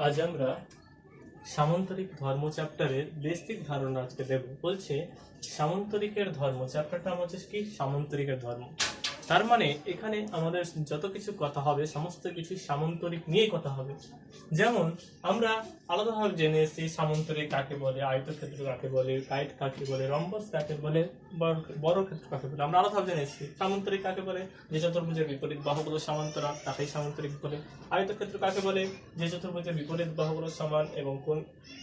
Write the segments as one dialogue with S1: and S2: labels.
S1: আজ আমরা সামন্তরিক ধর্ম চ্যাপ্টারের বেসিক ধারণা আজকে দেব। বলছে সামন্তরিকের ধর্ম, চ্যাপ্টারটা আমার হচ্ছে কি সামন্তরিকের ধর্ম। তার মানে এখানে আমাদের যত কিছু কথা হবে সমস্ত কিছু সামন্তরিক নিয়েই কথা হবে। যেমন আমরা আলাদাভাবে জেনে এসেছি সামন্তরিক কাকে বলে, আয়তক্ষেত্র কাকে বলে, কাইট কাকে বলে, রম্বস কাকে বলে, বর্গক্ষেত্র কাকে বলে, আমরা আলাদাভাবে জেনে এসেছি। সামন্তরিক কাকে বলে, যে চতুর্ভুজের বিপরীত বাহুগুলো সমান্তরাল তাকেই সামন্তরিক বলে। আয়তক্ষেত্র কাকে বলে, যে চতুর্ভুজের বিপরীত বাহুগুলো সমান এবং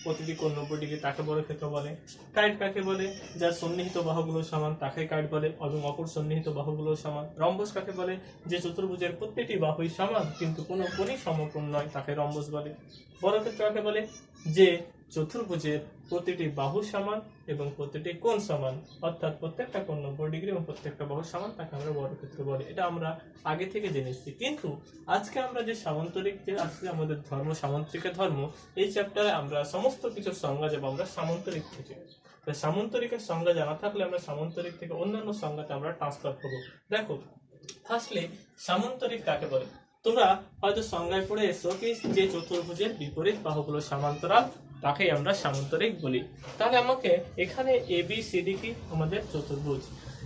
S1: প্রতিটি কোণ 90 ডিগ্রি তাকে বর্গক্ষেত্র বলে। কাইট কাকে বলে, যার সন্নিহিত বাহুগুলো সমান তাকে কাইট বলে এবং অপর সন্নিহিত বাহুগুলো সমান। রম্বস কাকে বলে, যে চতুর্ভুজের প্রত্যেকটি বাহুই সমান কিন্তু কোনো কোণই সমকোণ নয় তাকে রম্বস বলে। বর্গক্ষেত্র কাকে বলে, যে চতুর্ভুজের প্রতিটি বাহু সমান এবং প্রতিটি কোণ সমান, অর্থাৎ প্রত্যেকটা কোণ 90 ডিগ্রি এবং প্রত্যেকটা বাহু সমান তাকে আমরা বর্গক্ষেত্র বলি। এটা আমরা আগে থেকে জেনেছি। কিন্তু আজকে আমরা যে সামন্তরিক, যে আজকে আমাদের ধর্ম সামন্তরিকের ধর্ম, এই চ্যাপ্টারে আমরা সমস্ত কিছুর সংজ্ঞা যাব আমরা সামন্তরিক থেকে। সামন্তরিকের সংজ্ঞা জানা থাকলে আমরা সামন্তরিক থেকে অন্যান্য সংজ্ঞাতে আমরা ট্রান্সফার করবো। দেখো, ফার্স্টলি সামন্তরিক কাকে বলে। তোমরা হয়তো সংজ্ঞায় পড়ে এসো কি যে চতুর্ভুজের বিপরীত বাহুগুলো সমান্তরাল তাকেই আমরা সামন্তরিক বলি। তাহলে আমাকে এখানে ABCD কি আমাদের চতুর্ভুজ,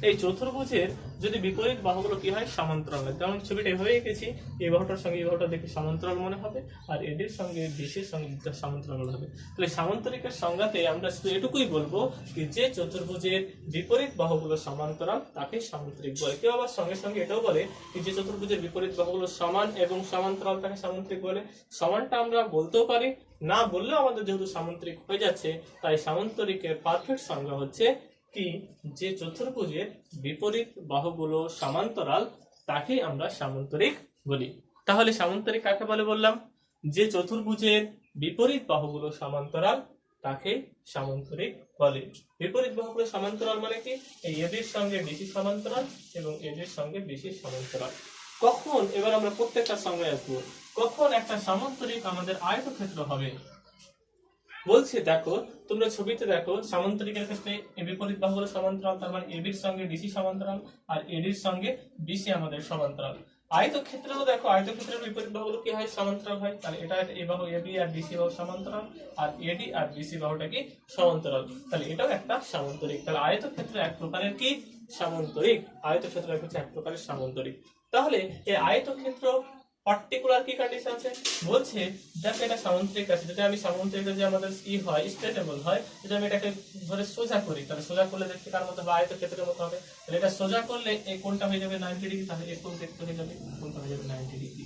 S1: এই চতুর্ভুজের যদি বিপরীত বাহুগুলো কি হয় সমান্তরাল হয়, যেমন ছবিটা এভাবে এঁকেছি, এই বাহুটার সঙ্গে এই বাহুটা দেখে সমান্তরাল মনে হবে আর এটির সঙ্গে বিশের সঙ্গে সমান্তরাল মনে হবে। তাহলে সামন্তরিকের সংজ্ঞাতে আমরা শুধু এটুকুই বলবো কি যে চতুর্ভুজের বিপরীত বাহুগুলো সমান্তরাল তাকে সামন্তরিক বলে। কেউ আবার সঙ্গে সঙ্গে এটাও বলে কি যে চতুর্ভুজের বিপরীত বাহুগুলো সমান এবং সমান্তরাল তাকে সামন্তরিক বলে। সমানটা আমরা বলতেও পারি, না বললেও আমাদের যেহেতু সামন্তরিক হয়ে যাচ্ছে, তাই সামন্তরিকের পারফেক্ট সংজ্ঞা হচ্ছে কি যে চতুর্ভুজের বিপরীত বাহুগুলো সমান্তরাল তাকে আমরা সামন্তরিক বলি। তাহলে সামন্তরিক কাকে বলে বললাম, যে চতুর্ভুজের বিপরীত বাহুগুলো সমান্তরাল তাকে সামন্তরিক বলে। বিপরীত বাহুগুলো সমান্তরাল মানে কি, এই এদের সঙ্গে বেশি সমান্তরাল এবং এদের সঙ্গে বেশি সমান্তরাল। কখন, এবার আমরা প্রত্যেকটা সংজ্ঞায় আসবো, কখন একটা সামন্তরিক আমাদের আয়তক্ষেত্র হবে। বলছে দেখো, তোমরা ছবিতে দেখো সামন্তরিকের ক্ষেত্রে বিপরীত বাহুগুলো সমান্তরাল, তার মানে এবির সঙ্গে ডিসি সমান্তরাল আর এডির সঙ্গে বিসি আমাদের সমান্তরাল। আয়তক্ষেত্রেও দেখো, আয়তক্ষেত্রের বিপরীত বাহুগুলো কি হয় সমান্তরাল হয়, তাহলে এটা এই বাহু এবি আর ডিসি বাহু সমান্তরাল আর এডি আর বিসি বাহুটা কি সমান্তরাল, তাহলে এটাও একটা সামন্তরিক। তাহলে আয়তক্ষেত্র এক প্রকারের কি সামন্তরিক, আয়তক্ষেত্র হচ্ছে এক প্রকারের সামন্তরিক। তাহলে এই আয়তক্ষেত্র পার্টিকুলার কি কন্ডিশন আছে, বলছে দেখো এটা সামন্তরিক আছে, যদি আমি সামন্তরিক যে আমাদের হয় স্ট্রেচেবল হয়, যদি আমি এটাকে ধরে সোজা করি তাহলে সোজা করলে দেখতে কার মতো হবে, আয়তক্ষেত্রের মতো হবে। তাহলে এটা সোজা করলে এই কোণটা হয়ে যাবে 90 ডিগ্রি, তাহলে এই কোণ দেখতে হয়ে যাবে, কোণটা হয়ে যাবে 90 ডিগ্রি।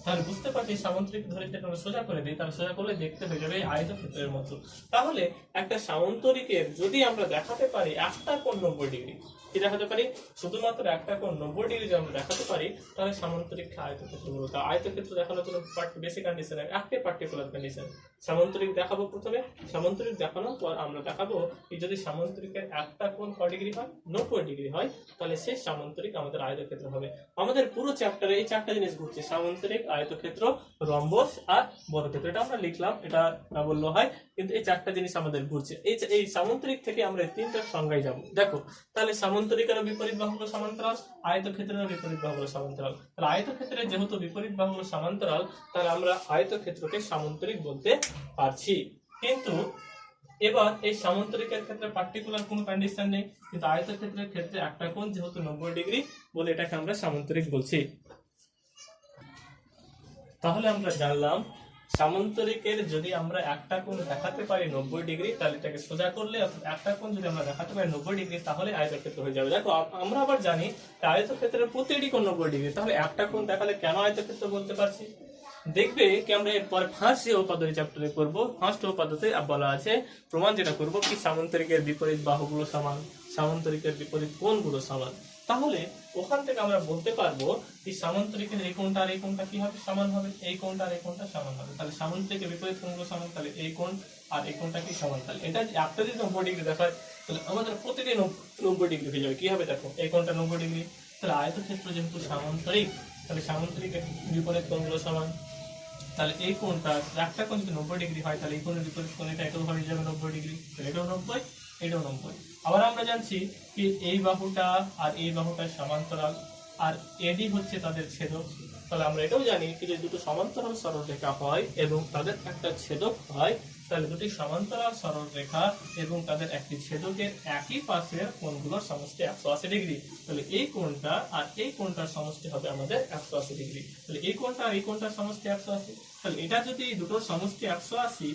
S1: তাহলে বুঝতে পারছি সামন্তরিক ধরে যদি আমরা সোজা করে দিই তাহলে সোজা করলে দেখতে হয়ে যাবে আয়তক্ষেত্রের মতো। তাহলে একটা সামন্তরিকের যদি আমরা দেখাতে পারি একটা কোণ 90 ডিগ্রি, কি দেখাতে পারি, শুধুমাত্র একটা কোণ 90 ডিগ্রি যদি আমরা দেখাতে পারি তাহলে সামন্তরিককে আয়তক্ষেত্র বলবো। আয়তক্ষেত্র দেখানোর জন্য বেসিক কন্ডিশন একটা পার্টিকুলার কন্ডিশন। সামন্তরিক দেখাবো প্রথমে, সামন্তরিক দেখানোর পর আমরা দেখাবো কি যদি সামন্তরিকের একটা কোণ কয় ডিগ্রি হয় 90 ডিগ্রি হয় তাহলে সেই সামন্তরিক আমাদের আয়তক্ষেত্র হবে। আমাদের পুরো চ্যাপ্টারে এই চারটা জিনিস ঘুরছে, সামন্তরিক, আয়তক্ষেত্র, রম্বস আর বর্গক্ষেত্র। এটা আমরা লিখলাম, এটা না বললেও হয়, কিন্তু এই চারটা জিনিস আমাদের ঘুরছে। এই সামন্তরিক থেকে আমরা তিনটার সংজ্ঞায় যাব। দেখো, তাহলে সামন্তরিকের বিপরীত বাহুগুলো সমান্তরাল, আয়তক্ষেত্রের বিপরীত বাহুগুলো সমান্তরাল। তাহলে আয়তক্ষেত্রের যেহেতু বিপরীত বাহুগুলো সমান্তরাল তাহলে আমরা আয়তক্ষেত্রকে সামন্তরিক বলতে পারছি। কিন্তু এবার এই সামন্তরিকের ক্ষেত্রে পার্টিকুলার কোনো কন্ডিশন নেই, কিন্তু আয়তক্ষেত্রের ক্ষেত্রে একটা কোণ যেহেতু 90 ডিগ্রি বলে এটাকে আমরা সামন্তরিক বলছি। তাহলে আমরা জানলাম সামন্তরিকের যদি আমরা একটা কোণ দেখাতে পারি 90 ডিগ্রি তাহলে এটাকে সোজা করলে, একটা কোণ যদি আমরা দেখাতে পারি 90 ডিগ্রি তাহলে আয়তক্ষেত্র হয়ে যাবে। দেখো, আমরা আবার জানি আয়তক্ষেত্রের প্রতিটি কোণ 90 ডিগ্রি, তাহলে একটা কোণ দেখালে কেন আয়তক্ষেত্র বলতে পারছি, দেখবে কি আমরা এরপর ফার্স্ট যে উপাদ্য চ্যাপ্টারে করব, ফার্স্ট উপাদ্যতে বলা আছে প্রমাণ যেটা করব কি সামন্তরিকের বিপরীত বাহুগুলো সমান, সামন্তরিকের বিপরীত কোণগুলো সমান। তাহলে ওখান থেকে আমরা বলতে পারবো কি সামন্তরিকের এই কোণটা আর এই কোণটা কি হবে সমান হবে, এই কোণটা আর এই কোণটা সমান হবে। তাহলে সামন্তরিকের বিপরীত কোণগুলো সমান, তাহলে এই কোণ আর এই কোণটা কি সমান। তাহলে এটা একটা যদি 90 ডিগ্রি দেখায় তাহলে আমাদের প্রতিটি 90 ডিগ্রি হয়ে যাবে। কি হবে দেখো, এই কোণটা 90 ডিগ্রি, তাহলে আয়তক্ষেত্র যেহেতু সামন্তরিক তাহলে সামন্তরিকের বিপরীত কোণগুলো সমান। তাহলে এই কোণটা একটা কোণ যদি 90 ডিগ্রি হয় তাহলে এই কোণের বিপরীত কোণ এটা এটাও হয়ে যাবে 90 ডিগ্রি, এটাও 90, এটাও 90। আবার আমরা জানছি কি এই বাহুটা আর এই বাহুটা সমান্তরাল, আর এডি হচ্ছে তাদের ছেদক। তাহলে আমরা এটাও জানি কি যে দুটো সমান্তরাল সরলরেখা হয় এবং তাদের একটা ছেদক হয়, তাহলে দুটি সমান্তরাল সরলরেখা এবং তাদের একটি ছেদকের একই পাশের কোণগুলোর সমষ্টি 180 ডিগ্রি। তাহলে এই কোণটা আর এই কোণটার সমষ্টি হবে আমাদের 180 ডিগ্রি। তাহলে এই কোণটা আর এই কোণটার সমষ্টি 180। তাহলে এটা যদি দুটোর সমষ্টি 180,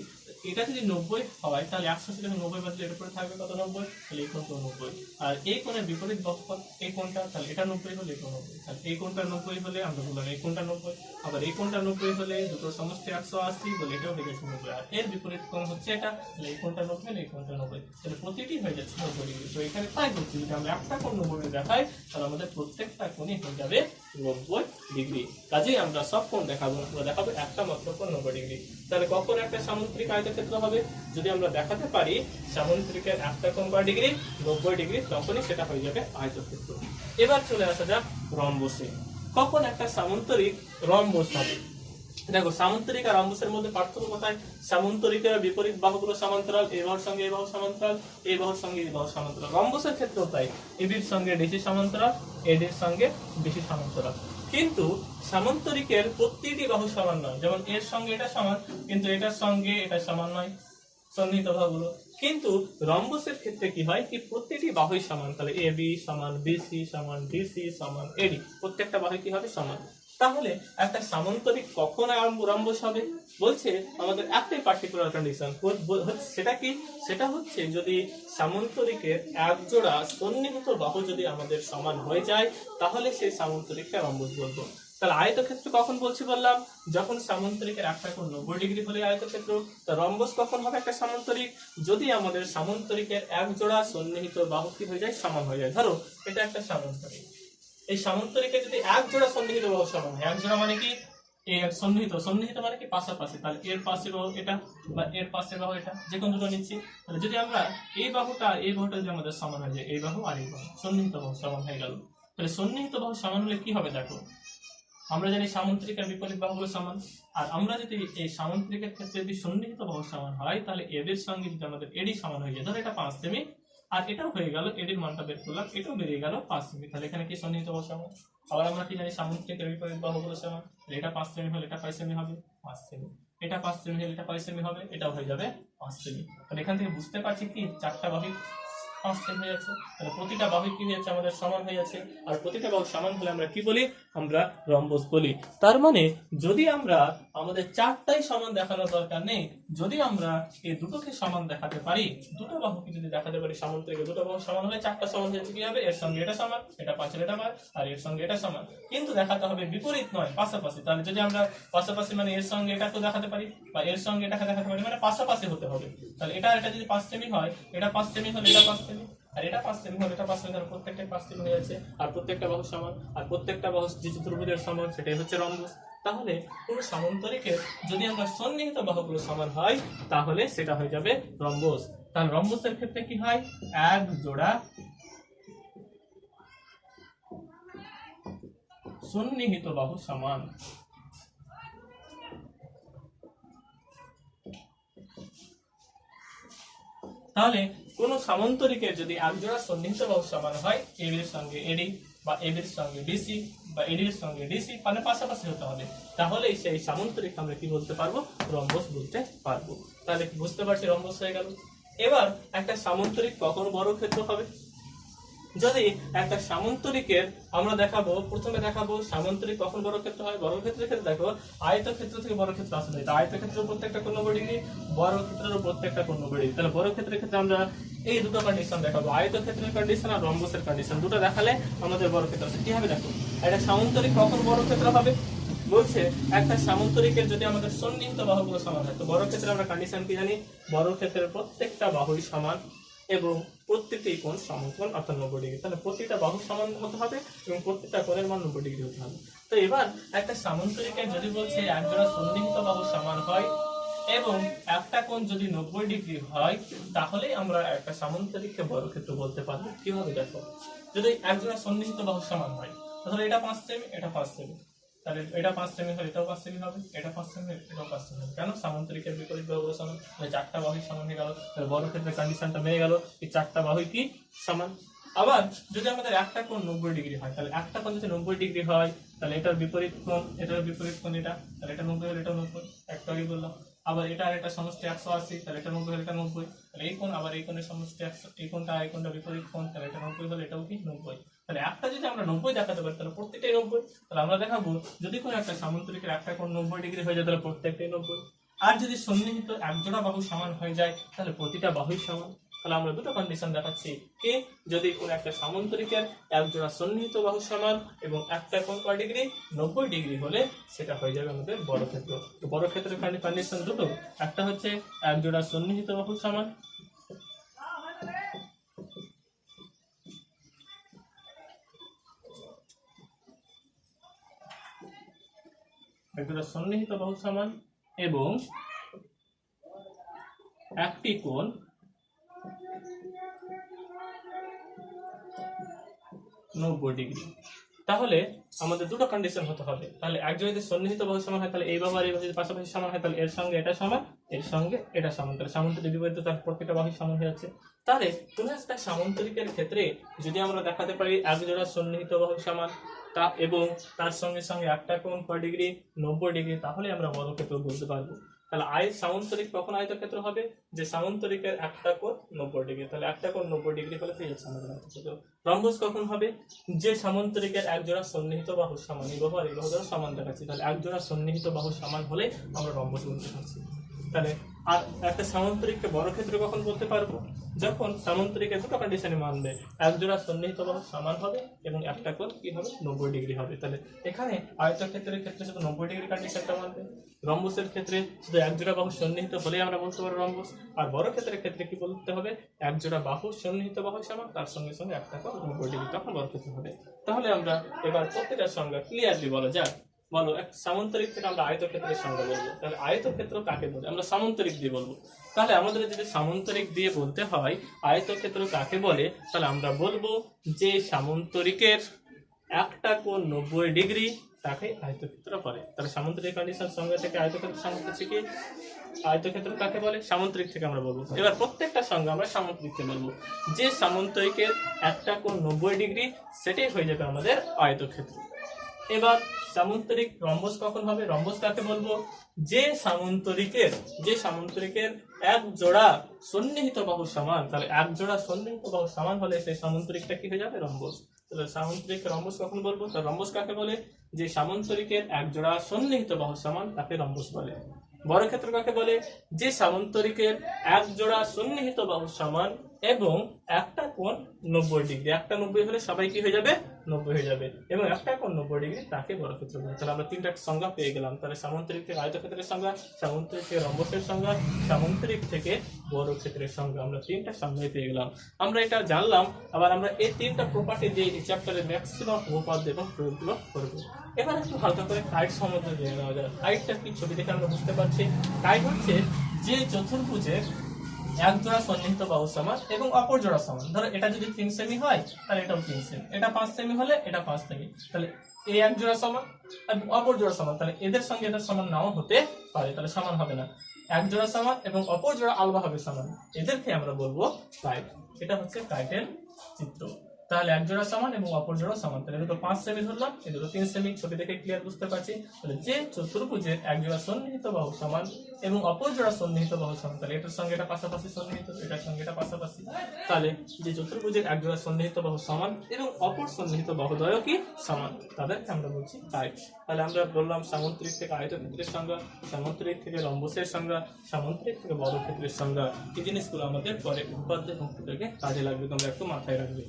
S1: এটা যদি 90 হয় তাহলে 180 থেকে 90 বাদ দিলে এর উপরে থাকবে কত? 90। তাহলে এই কোণটা 90। আর এই কোণের বিপরীত বাহুপদ এই কোণটা, তাহলে এটা 90 হলে এটা 90। তাহলে এই কোণটা 90 হলে আমরা বললাম এই কোণটা 90, আবার এই কোণটা 90 হলে দুটোর সমষ্টি 180 বলে এটাও হয়ে গেছে 90। আর এর বিপরীত কোণ হচ্ছে এটা, তাহলে এই কোণটা 90 হলে এই কোণটা 90। তাহলে প্রতিটি হয়ে যাচ্ছে 90 ডিগ্রি। তো এখানে তাই বলছি যদি আমরা একটা কোণ 90 ডিগ্রি দেখাই তাহলে আমাদের প্রত্যেকটা কোণই হয়ে যাবে 90 ডিগ্রি। কাজেই আমরা সব কোণ দেখাবো, আমরা দেখাবো একটা মাত্র কোণ 90 ডিগ্রি। তাহলে কখন একটা সামুদ্রিক আয়তক্ষেত্র হবে? যদি আমরা দেখাতে পারি সামুদ্রিকের একটা কোণ কয় ডিগ্রি? 90 ডিগ্রি, তখনই সেটা হয়ে যাবে আয়তক্ষেত্র। এবার চলে আসা যাক রম্বসে। কখন একটা সামন্তরিক রম্বস হবে? দেখো সামন্তরিক আর রম্বসের মধ্যে পার্থক্য কোথায়? সামন্তরিকের বিপরীত বাহুগুলো সমান্তরাল, এই বাহুর সঙ্গে এই বাহু সমান্তরাল, এই বাহুর সঙ্গে এই বাহু সমান্তরাল। রম্বসের ক্ষেত্রেও তাই, এবির সঙ্গে ডিসি সমান্তরাল, এডির সঙ্গে বিসি সমান্তরাল। কিন্তু সামন্তরিকের প্রতিটি বাহু সমান নয়, যেমন এর সঙ্গে এটা সমান কিন্তু এটার সঙ্গে এটা সমান নয়, সন্নিহিত বাহুগুলো। কিন্তু রম্বসের ক্ষেত্রে কি হয় কি প্রতিটি বাহুই সমান। তাহলে এবি সমান বিসি সমান ডিসি সমান এডি, প্রত্যেকটা বাহু কি হবে? সমান। তাহলে একটা সামন্তরিক কখন রম্বস হবে? বলছে আমাদের একটাই পার্টিকুলার কন্ডিশন, সেটা কি? সেটা হচ্ছে যদি সামন্তরিকের এক জোড়া সন্নিহিত বাহু যদি আমাদের সমান হয়ে যায় তাহলে সেই সামন্তরিককে রম্বস বলবো। তাহলে আয়তক্ষেত্র কখন বলছি বললাম? যখন সামন্তরিকের একটা কোণ 90 ডিগ্রি হলে আয়তক্ষেত্র। তা রম্বস কখন হবে একটা সামন্তরিক? যদি আমাদের সামন্তরিকের এক জোড়া সন্নিহিত বাহু কি হয়ে যায়? সমান হয়ে যায়। ধরো এটা একটা সামন্তরিক, এই সামন্তরিকে যদি এক জোড়া সন্নিহিত বাহু সমান হয়, এক জোড়া মানে কি? এর সন্নিহিত, সন্নিহিত মানে কি? পাশাপাশি। তাহলে এর পাশে বাহু এটা বা এর পাশে বাহু এটা, যে কোনো দুটো নিচ্ছি। তাহলে যদি আমরা এই বাহুটা যদি আমাদের সমান হয়ে যায়, এই বাহু আর এই বাহু সন্নিহিত বাহু সমান হয়ে গেল। তাহলে সন্নিহিত বাহু সমান হলে কি হবে? দেখো আমরা জানি সামন্তরিকের বিপরীত বাহুগুলো সমান, আর আমরা যদি এই সামন্তরিকের ক্ষেত্রে যদি সন্নিহিত বাহু সমান হয় তাহলে এদের সঙ্গে যদি আমাদের এডি সমান হয়ে যায়, ধরো এটা 5 সেমি আর এটাও হয়ে গেল, এডির মানটা বের করলাম, এটাও বেরিয়ে গেল 5 সেমি। তাহলে এখানে কি সন্নিহিত বাহু সমান। আবার আমরা কি জানি সামন্তরিকের বিপরীত বাহুগুলো সমান, এটা 5 সেমি হলে এটা 5 সেমি হবে 5 সেমি, এটা 5 সেমি হলে এটা 5 সেমি হবে, এটাও হয়ে যাবে 5 সেমি। তাহলে এখান থেকে বুঝতে পারছি কি চারটা বাহু 5 সেমি হয়ে যাচ্ছে। তাহলে প্রতিটা বাহু কি হয়ে যাচ্ছে? আমাদের সমান হয়ে যাচ্ছে। আর প্রতিটা বাহু সমান হলে আমরা কি বলি? আমরা রম্বস বলি। তার মানে যদি আমরা আমাদের চারটাই সমান দেখানোর দরকার নেই, যদি আমরা এই দুটোকে সমান দেখাতে পারি, দুটো বাহুকে যদি দেখাতে পারি সামন্তরিকে দুটো বাহু সমান হলে চারটা সমান হয়ে যাচ্ছে, কি হবে? এর সঙ্গে এটা সমান, এটা 5 এর এটা 5 আর এর সঙ্গে এটা সমান। কিন্তু দেখাতে হবে বিপরীত নয়, পাশাপাশি। তাহলে যদি আমরা পাশাপাশি মানে এর সঙ্গে এটাকে দেখাতে পারি বা এর সঙ্গে এটাকে দেখাতে পারি, মানে পাশাপাশি হতে হবে। তাহলে এটা যদি 5 সেমি হয়, এটা 5 সেমি হলে এটা 5 সেমি আর এটা 5 সেমি হলে এটা 5 সেমি, তাহলে প্রত্যেকটা 5 সেমি হয়ে যাচ্ছে। আর প্রত্যেকটা বাহু সমান, আর প্রত্যেকটা বাহু যে চতুর্ভুজের সমান, সেটাই হচ্ছে রম্বস। তাহলে কোন সামন্তরিকের যদি আমরা সন্নিহিত বাহুগুলো সমান হয় তাহলে সেটা হয়ে যাবে রম্বস। তাহলে রম্বসের ক্ষেত্রে কি হয়? এক জোড়া সন্নিহিত বাহু সমান। তাহলে কোন সামন্তরিকের যদি একজোড়া সন্নিহিত বাহু সমান হয়, এর সঙ্গে এডি বা এর সঙ্গে ডিসি বা এডির সঙ্গে ডিসি, মানে পাশাপাশি হতে হবে, তাহলে সেই সামন্তরিক আমরা কি বলতে পারবো? রম্বস বলতে পারবো। তাহলে বুঝতে পারছি রম্বস হয়ে গেল। এবার একটা সামন্তরিক কখন বর্গক্ষেত্র হবে? যদি একটা সামন্তরিকের আমরা দেখাবো, প্রথমে দেখাবো সামন্তরিক কখন বর্গক্ষেত্র হয়। বর্গক্ষেত্রের ক্ষেত্রে দেখো আয়তক্ষেত্র থেকে বর্গক্ষেত্র আসলে আয়তক্ষেত্রের প্রত্যেকটা কোণ 90 ডিগ্রি, বর্গক্ষেত্রের প্রত্যেকটা কোণ 90 ডিগ্রি। তাহলে বর্গক্ষেত্রের ক্ষেত্রে আমরা এই দুটো কন্ডিশন দেখাবো, আয়তক্ষেত্রের কন্ডিশন আর রম্বসের কন্ডিশন, দুটো দেখালে আমাদের বর্গক্ষেত্র আছে। কি হবে দেখো, একটা সামন্তরিক কখন বর্গক্ষেত্র হবে? বলছে একটা সামন্তরিকের যদি আমাদের সন্নিহিত বাহুগুলো সমান হয়, তো বর্গক্ষেত্রে আমরা কন্ডিশন কি জানি? বর্গক্ষেত্রের প্রত্যেকটা বাহুই সমান এবং প্রত্যেকটি কোণ সমকোণ অর্থাৎ 90 ডিগ্রি। তাহলে প্রত্যেকটা বাহু সমান হতে হবে এবং প্রত্যেকটা কোণের মান 90 ডিগ্রি হতে হবে। তো এবার একটা সামন্তরিকের যদি বলছে একজোড়া সন্নিহিত বাহু সমান হয় এবং একটা কোণ যদি 90 ডিগ্রি হয়, তাহলে আমরা একটা সামন্তরিককে বর্গক্ষেত্র বলতে পারবো। কিভাবে দেখো, যদি একজোড়া সন্নিহিত বাহু সমান হয়, তাহলে এটা 5 সেমি এটা 5 সেমি, তাহলে এটা 5 সেমি হলে এটাও 5 সেমি হবে, এটা 5 সেমি এটাও 5 সেমি। কেন? সামন্তরিকের বিপরীত বাহুগুলো সমান, মানে চারটা বাহুই সমান হয়ে গেল। তাহলে বর্গক্ষেত্রের কন্ডিশনটা মেনে গেল, এই চারটা বাহুই কি সমান। আবার যদি আমাদের একটা কোণ 90 ডিগ্রি হয়, তাহলে একটা কোণ যদি 90 ডিগ্রি হয়, তাহলে এটার বিপরীত কোণ এটা, তাহলে এটা 90 হলে এটা 90, একটা আগে বললাম। আবার এটা আর এটা সমষ্টি 180, তাহলে এটা 90 হলে এটা 90, তাহলে এই কোণ আবার এই কোণের সমষ্টি 100, এই কোণটা বিপরীত কোণ, তাহলে এটা 90 হলে এটাও কি 90। তাহলে একটা যদি আমরা 90 দেখাতে পারি তাহলে প্রত্যেকটাই 90। তাহলে আমরা দেখাবো যদি কোনো একটা সামান্তরিকের একটা কোণ 90 ডিগ্রি হয়ে যায় তাহলে প্রত্যেকটাই 90। আর যদি সন্নিহিত একজোড়া বাহু সমান হয়ে যায় তাহলে প্রতিটা বাহুই সমান। তাহলে আমরা দুটো কন্ডিশন দেখাচ্ছি কি, যদি কোনো একটা সামান্তরিকের একজোড়া সন্নিহিত বাহু সমান এবং একটা কোণ কয় ডিগ্রি 90 ডিগ্রি হলে সেটা হয়ে যাবে আমাদের বর্গক্ষেত্র। তো বর্গক্ষেত্রের কন্ডিশন দুটো, একটা হচ্ছে একজোড়া সন্নিহিত বাহু সমান, একজোড়া সন্নিহিত বাহু সমান এবং একটি কোণ 90 ডিগ্রি। তাহলে আমাদের দুটো কন্ডিশন হতে হবে। তাহলে একজন যদি সন্নিহিত বাহু সমান হয় তাহলে এই বাহু আর এই বাহু যদি পাশাপাশি সমান হয় তাহলে এর সঙ্গে এটা সমান, এর সঙ্গে এটা সমান, তাহলে সামান্তরিক বিপরীত তার প্রত্যেকটা বাহু সমান হয়ে যাচ্ছে। তাহলে কোনো একটা সামান্তরিকের ক্ষেত্রে যদি আমরা দেখাতে পারি একজোড়া সন্নিহিত বাহু সমান তা এবং তার সঙ্গে সঙ্গে একটা কোণ কয় ডিগ্রি 90 ডিগ্রি, তাহলে আমরা বর্গক্ষেত্র বলতে পারবো। তাহলে সামান্তরিক কখন আয়তক্ষেত্র হবে, যে সামান্তরিকের একটা কোণ 90 ডিগ্রি, তাহলে একটা কোণ 90 ডিগ্রি হলে পেয়ে যাচ্ছে আমাদের আয়তক্ষেত্র। রম্বস কখন হবে, যে সামান্তরিকের একজোড়া সন্নিহিত বাহু সমান, এই বাহু আর এই বাহু দ্বারা সমান দেখাচ্ছি, তাহলে একজোড়া সন্নিহিত বাহু সমান হলে আমরা রম্বস বলতে পারছি। তাহলে আর একটা সামান্তরিককে বর্গক্ষেত্র কখন বলতে পারবো, যখন সামান্তরিকের দুটো কন্ডিশনে মানবে, একজোড়া সন্নিহিত বাহু সমান হবে এবং একটা কোণ কি হবে 90 ডিগ্রি হবে। তাহলে এখানে আয়তক্ষেত্রের ক্ষেত্রে শুধু 90 ডিগ্রি কন্ডিশনটা মানবে, রম্বসের ক্ষেত্রে শুধু একজোড়া বাহু সন্নিহিত হলে আমরা বলতে পারবো রম্বস, আর বর্গক্ষেত্রের ক্ষেত্রে কি বলতে হবে, একজোড়া বাহু সন্নিহিত বাহু সমান তার সঙ্গে সঙ্গে একটা কোণ 90 ডিগ্রি, তখন বর্গক্ষেত্র হবে। তাহলে আমরা এবার প্রত্যেকটা সংজ্ঞা ক্লিয়ারলি বলা যাক। বলো, এক সামান্তরিক থেকে আমরা আয়তক্ষেত্রের সংজ্ঞা বলবো। তাহলে আয়তক্ষেত্র কাকে বলে, আমরা সামান্তরিক দিয়ে বলবো। তাহলে আমাদের যদি সামান্তরিক দিয়ে বলতে হয় আয়তক্ষেত্র কাকে বলে, তাহলে আমরা বলবো যে সামান্তরিকের একটা কোণ 90 ডিগ্রি তাকে আয়তক্ষেত্র বলে। তাহলে সামান্তরিক কন্ডিশন সংজ্ঞা থেকে আয়তক্ষেত্র সংজ্ঞা থেকে আয়তক্ষেত্র কাকে বলে, সামান্তরিক থেকে আমরা বলবো। এবার প্রত্যেকটা সংজ্ঞা আমরা সামান্তরিককে বলবো, যে সামান্তরিকের একটা কোণ 90 ডিগ্রি সেটাই হয়ে যাবে আমাদের আয়তক্ষেত্র। এবার সামান্তরিক রম্বস কখন হবে, রম্বস কাকে বলবো, যে সামান্তরিকের এক জোড়া সন্নিহিত বাহু সমান, তাহলে এক জোড়া সন্নিহিত বাহু সমান হলে সেই সামান্তরিকটা কি হয়ে যাবে রম্বস। তাহলে সামান্তরিক রম্বস কখন বলবো, তাহলে রম্বস কাকে বলে, যে সামান্তরিকের এক জোড়া সন্নিহিত বাহু সমান তাকে রম্বস বলে। বর্গক্ষেত্র কাকে বলে, যে সামান্তরিকের এক জোড়া সন্নিহিত বাহু সমান এবং একটা কোণ 90 ডিগ্রি, একটা 90 হলে সবাই কি হয়ে যাবে 90 হয়ে যাবে, এবং একটা কোণ 90 ডিগ্রি তাকে বর্গক্ষেত্র বলে। তাহলে আমরা তিনটা সংজ্ঞা পেয়ে গেলাম। তাহলে সামান্তরিক থেকে আয়তক্ষেত্রের সংজ্ঞা, সামান্তরিক থেকে রম্বসের সংজ্ঞা, সামান্তরিক থেকে বর্গক্ষেত্রের সংজ্ঞা, আমরা তিনটা সংজ্ঞা পেয়ে গেলাম। আমরা এটা জানলাম। আবার আমরা এই তিনটা প্রপার্টি দিয়ে এই চ্যাপ্টারের ম্যাক্সিমাম উপপাদ্য এবং প্রয়োগগুলো করবো। এবার একটু হালকা করে কাইট সম্বন্ধে জেনে নেওয়া যায়। কাইটটা কি, ছবি দেখে আমরা বুঝতে পারছি। কাইট হচ্ছে যে চতুর্ভুজের এক জোড়া সন্নিহিত বাহু সমান এবং অপর জোড়া সমান। ধরো এটা যদি 3 সেমি হয় তাহলে এটাও 3 সেমি, এটা 5 সেমি হলে এটা 5 সেমি, তাহলে এই এক জোড়া সমান আর অপর জোড়া সমান, তাহলে এদের সঙ্গে এদের সমান নাও হতে পারে, তাহলে সমান হবে না। এক জোড়া সমান এবং অপর জোড়া আলাদা হবে সমান, এদেরকে আমরা বলবো কাইট। এটা হচ্ছে কাইটের চিত্র। তাহলে এক জোড়া সমান এবং অপর জোড়া সমান, তাহলে দুটো 5 সেমি ধরলাম, এই দুটো 3 সেমি, ছবি দেখে ক্লিয়ার বুঝতে পারছি। তাহলে যে চতুর্ভুজের এক জোড়া সন্নিহিত বাহু সমান এবং অপর জোড়া সন্নিহিত বাহু সমান, তাহলে এটার সঙ্গে এটা পাশাপাশি সন্নিহিত, এটার সঙ্গে এটা পাশাপাশি, তাহলে যে চতুর্ভুজের এক জোড়া সন্নিহিত বাহু সমান এবং অপর সন্নিহিত বাহুদ্বয় কি সমান, তাদেরকে আমরা বলছি কাইট। তাহলে আমরা বললাম সামান্তরিক থেকে আয়তক্ষেত্রের সংজ্ঞা, সামান্তরিক থেকে রম্বসের সংজ্ঞা, সামান্তরিক থেকে বর্গক্ষেত্রের সংজ্ঞা। এই জিনিসগুলো আমাদের পরে উপপাদ্য এবং কাজে লাগবে, তোমরা একটু মাথায় রাখবে।